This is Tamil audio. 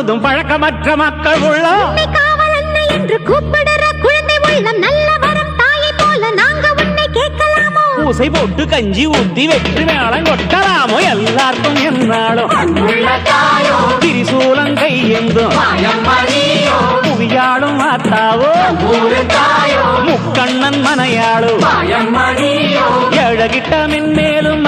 முழுதும் பழக்கமற்ற மக்கள் உள்ளம் காவல் அன்னை என்று கூப்பிடுற குழந்தை உள்ளம் நல்ல வரம் தாயை போல நாங்க உன்னை கேட்கலாமோ பூசை போட்டு கஞ்சி ஊத்தி வெற்றி மேளம் கொட்டலாமோ எல்லாருக்கும் என்னாலும் திரிசூலம் கையெந்தும் புவியாளும் மாத்தாவோ முக்கண்ணன் மனையாளோ எழகிட்ட மென்மேலும்